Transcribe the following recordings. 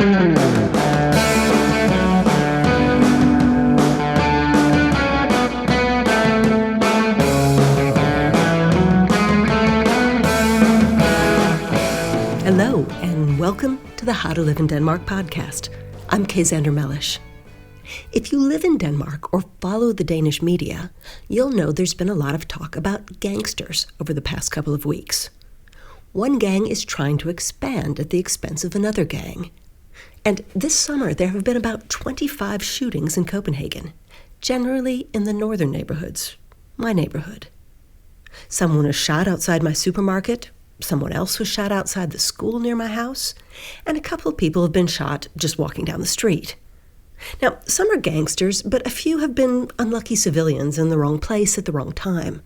Hello, and welcome to the How to Live in Denmark podcast. I'm Kay Zander-Mellish. If you live in Denmark or follow the Danish media, you'll know there's been a lot of talk about gangsters over the past couple of weeks. One gang is trying to expand at the expense of another gang. And this summer, there have been about 25 shootings in Copenhagen, generally in the northern neighborhoods, my neighborhood. Someone was shot outside my supermarket. Someone else was shot outside the school near my house, and a couple of people have been shot just walking down the street. Now, some are gangsters, but a few have been unlucky civilians in the wrong place at the wrong time.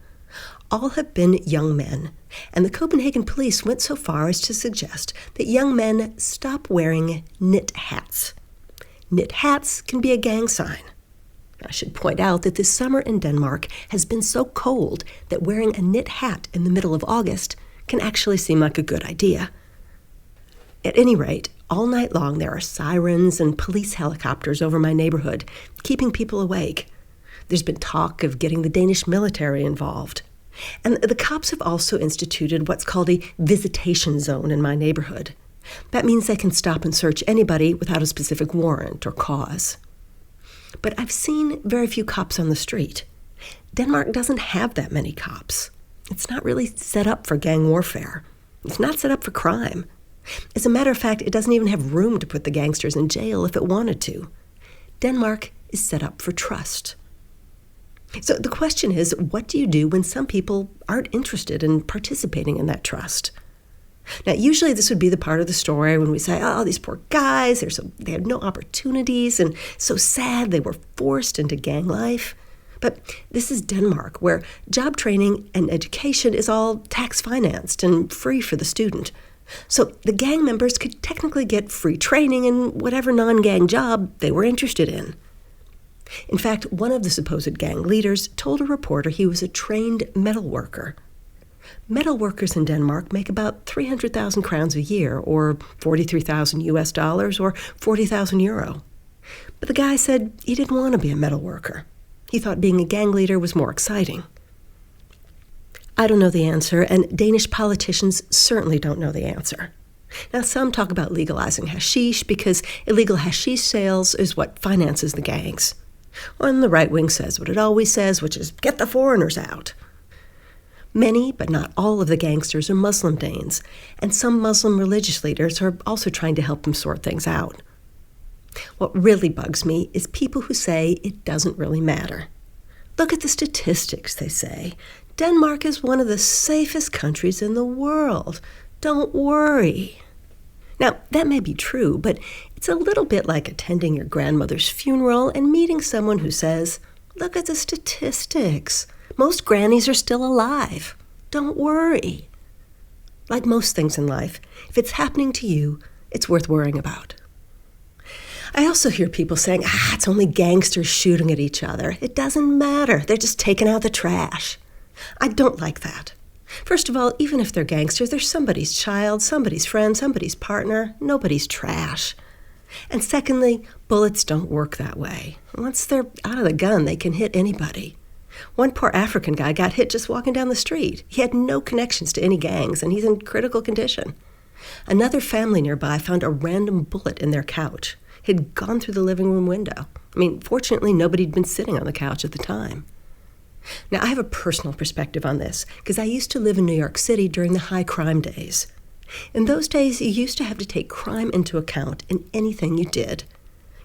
All have been young men, and the Copenhagen police went so far as to suggest that young men stop wearing knit hats. Knit hats can be a gang sign. I should point out that this summer in Denmark has been so cold that wearing a knit hat in the middle of August can actually seem like a good idea. At any rate, all night long there are sirens and police helicopters over my neighborhood, keeping people awake. There's been talk of getting the Danish military involved. And the cops have also instituted what's called a visitation zone in my neighborhood. That means they can stop and search anybody without a specific warrant or cause. But I've seen very few cops on the street. Denmark doesn't have that many cops. It's not really set up for gang warfare. It's not set up for crime. As a matter of fact, it doesn't even have room to put the gangsters in jail if it wanted to. Denmark is set up for trust. So the question is, what do you do when some people aren't interested in participating in that trust? Now, usually this would be the part of the story when we say, oh, these poor guys, they had no opportunities and so sad they were forced into gang life. But this is Denmark, where job training and education is all tax-financed and free for the student. So the gang members could technically get free training in whatever non-gang job they were interested in. In fact, one of the supposed gang leaders told a reporter he was a trained metal worker. Metal workers in Denmark make about 300,000 crowns a year, or 43,000 US dollars, or 40,000 euro. But the guy said he didn't want to be a metal worker. He thought being a gang leader was more exciting. I don't know the answer, and Danish politicians certainly don't know the answer. Now, some talk about legalizing hashish because illegal hashish sales is what finances the gangs. And the right wing says what it always says, which is, get the foreigners out. Many, but not all of the gangsters are Muslim Danes, and some Muslim religious leaders are also trying to help them sort things out. What really bugs me is people who say it doesn't really matter. Look at the statistics, they say. Denmark is one of the safest countries in the world. Don't worry. Now, that may be true, but it's a little bit like attending your grandmother's funeral and meeting someone who says, look at the statistics. Most grannies are still alive. Don't worry. Like most things in life, if it's happening to you, it's worth worrying about. I also hear people saying, it's only gangsters shooting at each other. It doesn't matter. They're just taking out the trash. I don't like that. First of all, even if they're gangsters, they're somebody's child, somebody's friend, somebody's partner. Nobody's trash. And secondly, bullets don't work that way. Once they're out of the gun, they can hit anybody. One poor African guy got hit just walking down the street. He had no connections to any gangs, and he's in critical condition. Another family nearby found a random bullet in their couch. It had gone through the living room window. Fortunately, nobody had been sitting on the couch at the time. Now, I have a personal perspective on this because I used to live in New York City during the high crime days. In those days, you used to have to take crime into account in anything you did.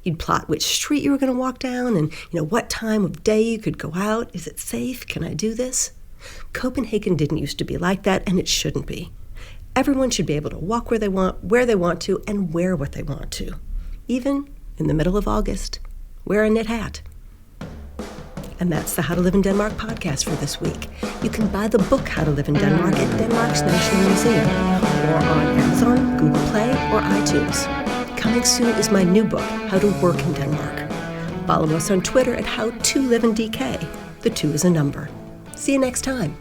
You'd plot which street you were going to walk down and, what time of day you could go out. Is it safe? Can I do this? Copenhagen didn't used to be like that, and it shouldn't be. Everyone should be able to walk where they want to, and wear what they want to. Even in the middle of August, wear a knit hat. And that's the How to Live in Denmark podcast for this week. You can buy the book How to Live in Denmark at Denmark's National Museum, or on Amazon, Google Play, or iTunes. Coming soon is my new book, How to Work in Denmark. Follow us on Twitter at HowToLiveInDK. The 2 is a number. See you next time.